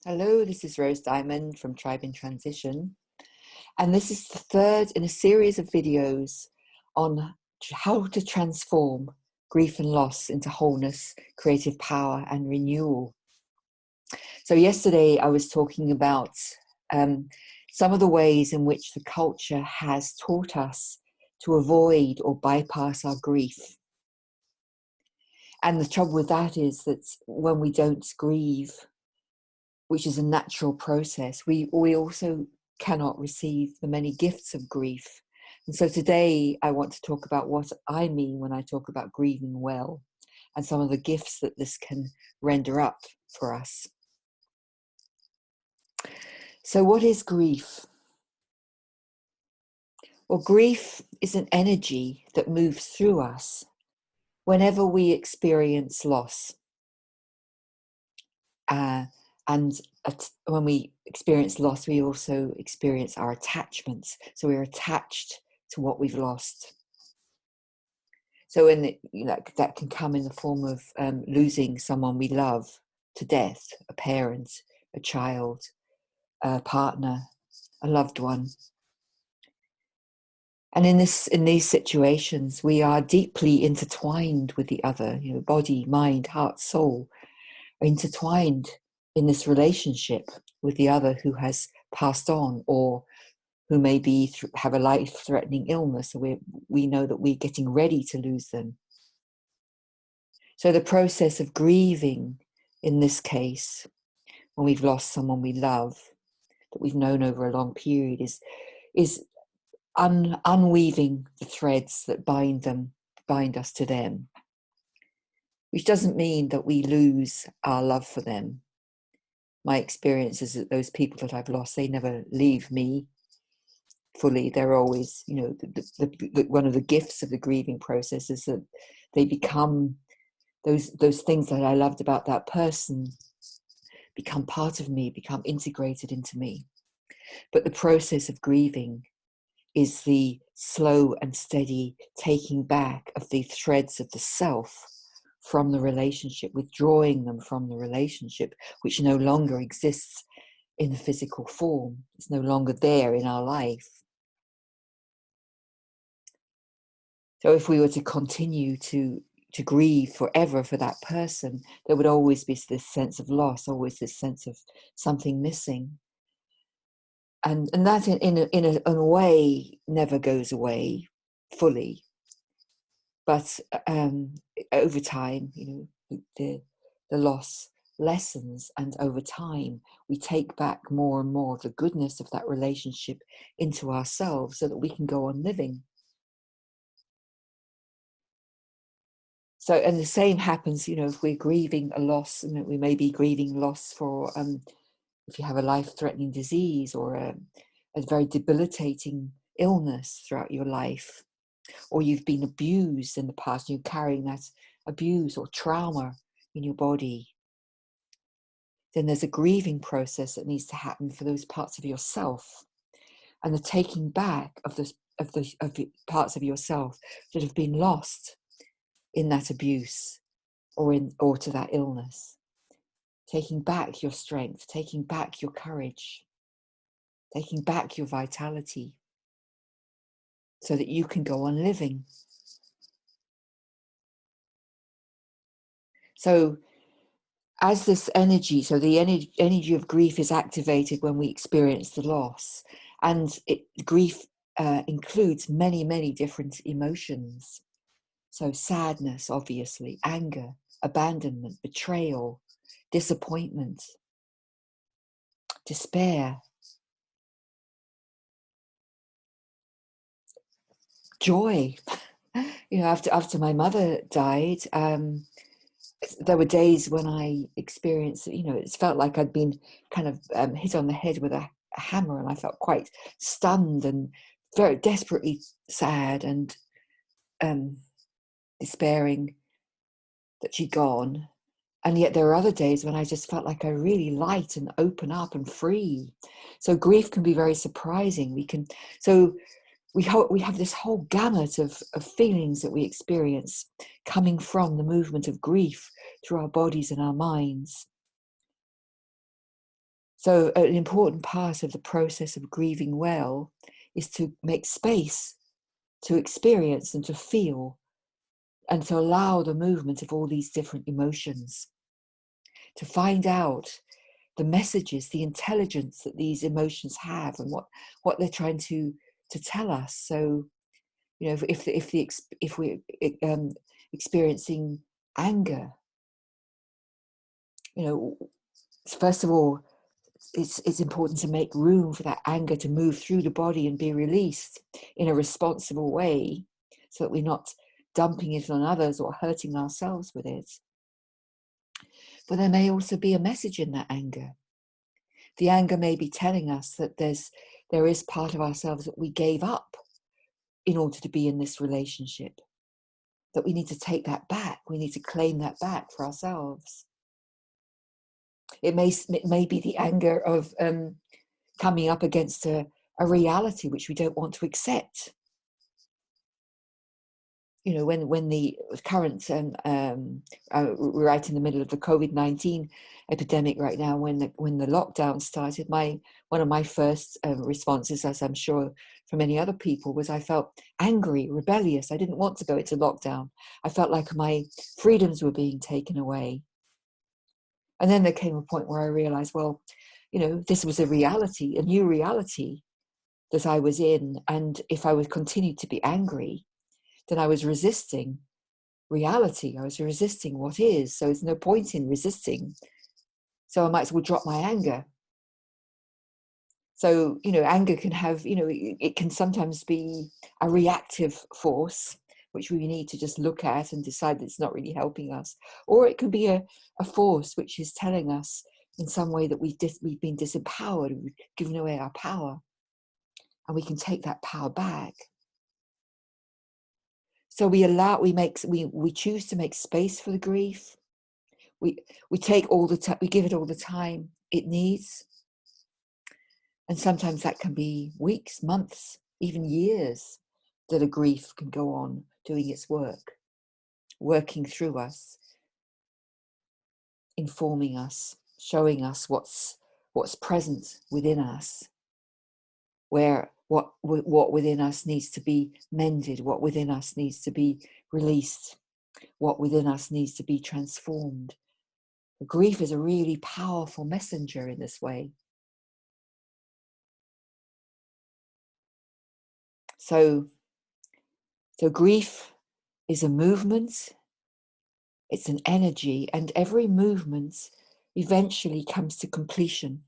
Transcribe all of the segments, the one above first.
Hello, this is Rose Diamond from Tribe in Transition, and this is the third in a series of videos on how to transform grief and loss into wholeness, creative power, and renewal. So yesterday I was talking about some of the ways in which the culture has taught us to avoid or bypass our grief. And the trouble with that is that when we don't grieve, which is a natural process, we also cannot receive the many gifts of grief. And so today I want to talk about what I mean when I talk about grieving well and some of the gifts that this can render up for us. So what is grief? Well, grief is an energy that moves through us whenever we experience loss. And when we experience loss, we also experience our attachments. So we're attached to what we've lost. So that can come in the form of losing someone we love to death, a parent, a child, a partner, a loved one. And in these situations, we are deeply intertwined with the other. Body, mind, heart, soul are intertwined in this relationship with the other who has passed on, or who maybe have a life-threatening illness, or we know that we're getting ready to lose them. So the process of grieving, in this case, when we've lost someone we love, that we've known over a long period, is unweaving the threads that bind us to them, which doesn't mean that we lose our love for them. My experience is that those people that I've lost, they never leave me fully. They're always, one of the gifts of the grieving process is that they become those things that I loved about that person become part of me, become integrated into me. But the process of grieving is the slow and steady taking back of the threads of the self from the relationship, withdrawing them from the relationship, which no longer exists in the physical form. It's no longer there in our life. So if we were to continue to grieve forever for that person, there would always be this sense of loss, always this sense of something missing. And that in a way never goes away fully. But over time, the loss lessens, and over time we take back more and more of the goodness of that relationship into ourselves so that we can go on living. So, and the same happens, if we're grieving a loss, and we may be grieving loss for, if you have a life-threatening disease or a very debilitating illness throughout your life, or you've been abused in the past, and you're carrying that abuse or trauma in your body, then there's a grieving process that needs to happen for those parts of yourself, and the taking back of the parts of yourself that have been lost in that abuse or to that illness. Taking back your strength, taking back your courage, taking back your vitality, so that you can go on living. So as this energy, so the energy of grief is activated when we experience the loss, and grief includes many, many different emotions. So sadness, obviously, anger, abandonment, betrayal, disappointment, despair, joy. After my mother died, there were days when I experienced, it felt like I'd been kind of hit on the head with a hammer, and I felt quite stunned and very desperately sad and despairing that she'd gone. And yet there are other days when I just felt like I really light and open up and free. So grief can be very surprising. We have this whole gamut of feelings that we experience coming from the movement of grief through our bodies and our minds. So an important part of the process of grieving well is to make space to experience and to feel and to allow the movement of all these different emotions, to find out the messages, the intelligence that these emotions have and what they're trying to tell us. So, you know, if we're experiencing anger, you know, first of all, it's important to make room for that anger to move through the body and be released in a responsible way, so that we're not dumping it on others or hurting ourselves with it. But there may also be a message in that anger. The anger may be telling us that there is part of ourselves that we gave up in order to be in this relationship, that we need to take that back. We need to claim that back for ourselves. It may be the anger of coming up against a reality which we don't want to accept. You know, when the current, we're right in the middle of the COVID-19 epidemic right now, when the lockdown started, one of my first responses, as I'm sure for many other people, was I felt angry, rebellious. I didn't want to go into lockdown. I felt like my freedoms were being taken away. And then there came a point where I realized, well, you know, this was a reality, a new reality that I was in. And if I would continue to be angry, then I was resisting reality. I was resisting what is. So there's no point in resisting. So I might as well drop my anger. So, you know, anger can have, you know, it can sometimes be a reactive force, which we need to just look at and decide that it's not really helping us. Or it can be a force which is telling us in some way that we've been disempowered, we've given away our power, and we can take that power back. So we choose to make space for the grief. We take all the time, we give it all the time it needs. And sometimes that can be weeks, months, even years that a grief can go on doing its work, working through us, informing us, showing us what's present within us, what within us needs to be mended, what within us needs to be released, what within us needs to be transformed. Grief is a really powerful messenger in this way. So grief is a movement, it's an energy, and every movement eventually comes to completion.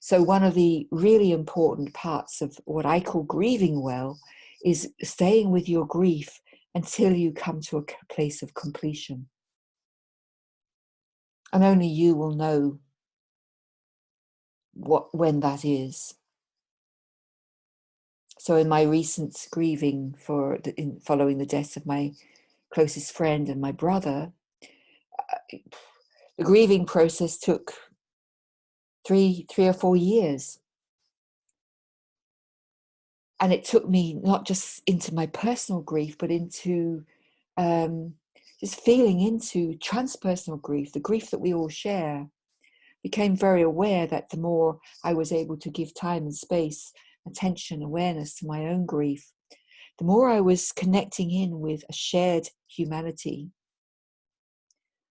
So one of the really important parts of what I call grieving well is staying with your grief until you come to a place of completion. And only you will know when that is. So in my recent grieving following the death of my closest friend and my brother, the grieving process took three or 4 years. And it took me not just into my personal grief, but into just feeling into transpersonal grief, the grief that we all share. Became very aware that the more I was able to give time and space, attention, awareness to my own grief, the more I was connecting in with a shared humanity.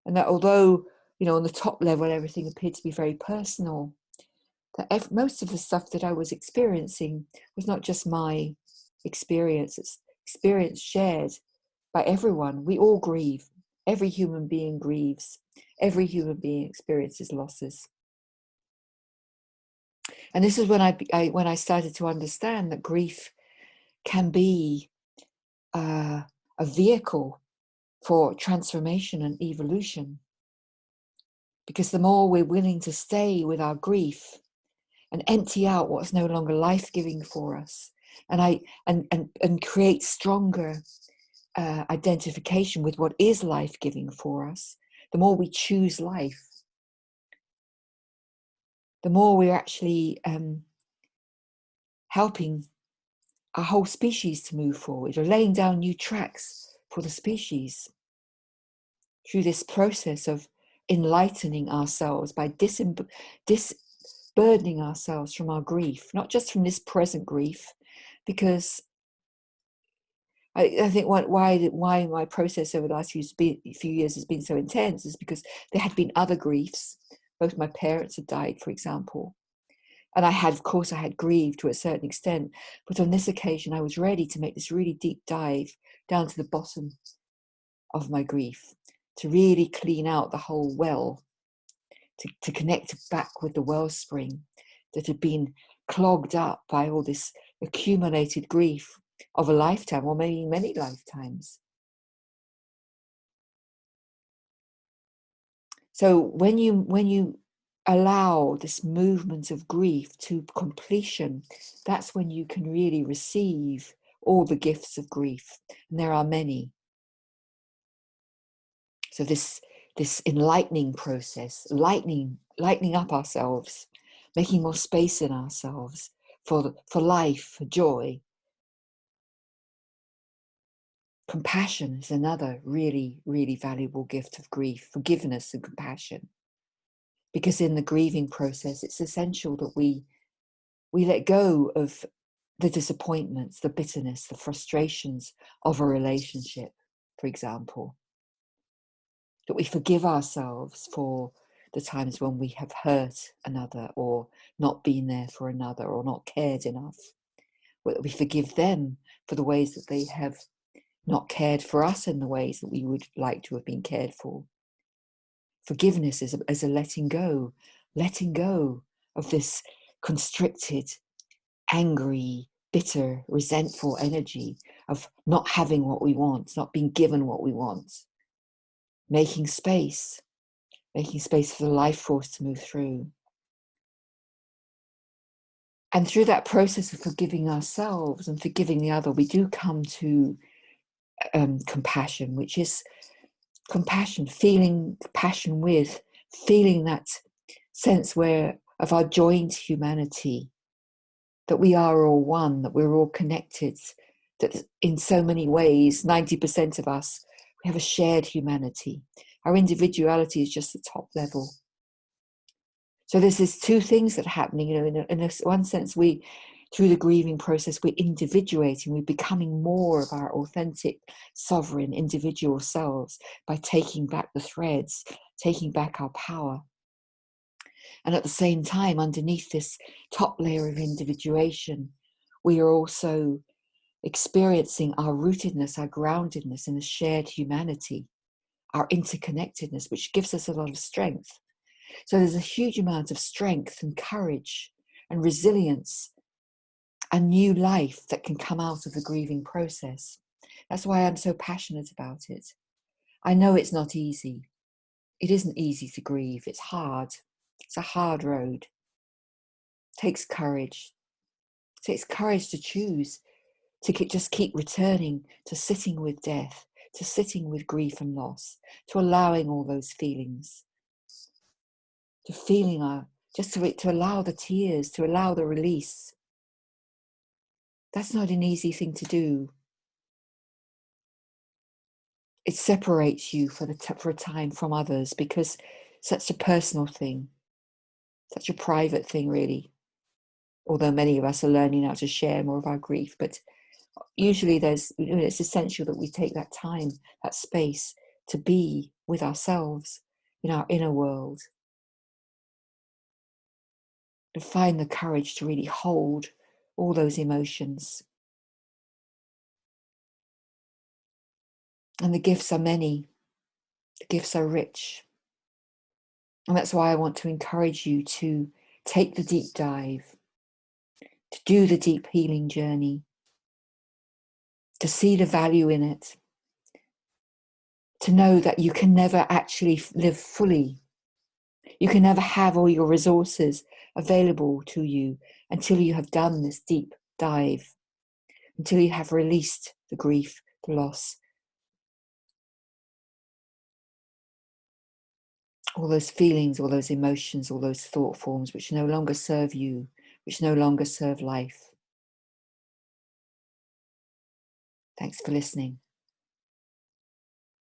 And that although, you know, on the top level, everything appeared to be very personal, that most of the stuff that I was experiencing was not just my experience, it's experience shared by everyone. We all grieve. Every human being grieves. Every human being experiences losses. And this is when I started to understand that grief can be a vehicle for transformation and evolution. Because the more we're willing to stay with our grief and empty out what's no longer life-giving for us, and create stronger identification with what is life-giving for us, the more we choose life, the more we're actually helping our whole species to move forward, or laying down new tracks for the species through this process of enlightening ourselves by burdening ourselves from our grief, not just from this present grief, because I think why my process over the last few years has been so intense is because there had been other griefs. Both my parents had died, for example. And of course, I had grieved to a certain extent. But on this occasion, I was ready to make this really deep dive down to the bottom of my grief, to really clean out the whole well, to connect back with the wellspring that had been clogged up by all this accumulated grief of a lifetime, or maybe many lifetimes. So when you allow this movement of grief to completion, that's when you can really receive all the gifts of grief, and there are many. So this enlightening process, lightening up ourselves, making more space in ourselves for life, for joy. Compassion is another really, really valuable gift of grief, forgiveness and compassion. Because in the grieving process, it's essential that we let go of the disappointments, the bitterness, the frustrations of a relationship, for example. That we forgive ourselves for the times when we have hurt another, or not been there for another, or not cared enough. That we forgive them for the ways that they have not cared for us in the ways that we would like to have been cared for. Forgiveness is a letting go of this constricted, angry, bitter, resentful energy of not having what we want, not being given what we want. Making space for the life force to move through. And through that process of forgiving ourselves and forgiving the other, we do come to compassion, which is compassion, feeling compassion with, feeling that sense of our joint humanity, that we are all one, that we're all connected, that in so many ways, 90% of us, we have a shared humanity. Our individuality is just the top level. So there's these two things that are happening. In one sense, through the grieving process, we're individuating, we're becoming more of our authentic, sovereign, individual selves by taking back the threads, taking back our power. And at the same time, underneath this top layer of individuation, we are also experiencing our rootedness, our groundedness in a shared humanity, our interconnectedness, which gives us a lot of strength. So there's a huge amount of strength and courage and resilience and new life that can come out of the grieving process. That's why I'm so passionate about it. I know it's not easy. It isn't easy to grieve. It's hard. It's a hard road. It takes courage. It takes courage to choose to just keep returning to sitting with death, to sitting with grief and loss, to allowing all those feelings, to feeling to allow the tears, to allow the release. That's not an easy thing to do. It separates you for a time from others, because such a personal thing, such a private thing, really. Although many of us are learning how to share more of our grief, but usually it's essential that we take that time, that space to be with ourselves in our inner world, to find the courage to really hold all those emotions. And the gifts are many. The gifts are rich. And that's why I want to encourage you to take the deep dive, to do the deep healing journey, to see the value in it, to know that you can never actually live fully. You can never have all your resources available to you until you have done this deep dive, until you have released the grief, the loss, all those feelings, all those emotions, all those thought forms which no longer serve you, which no longer serve life. Thanks for listening.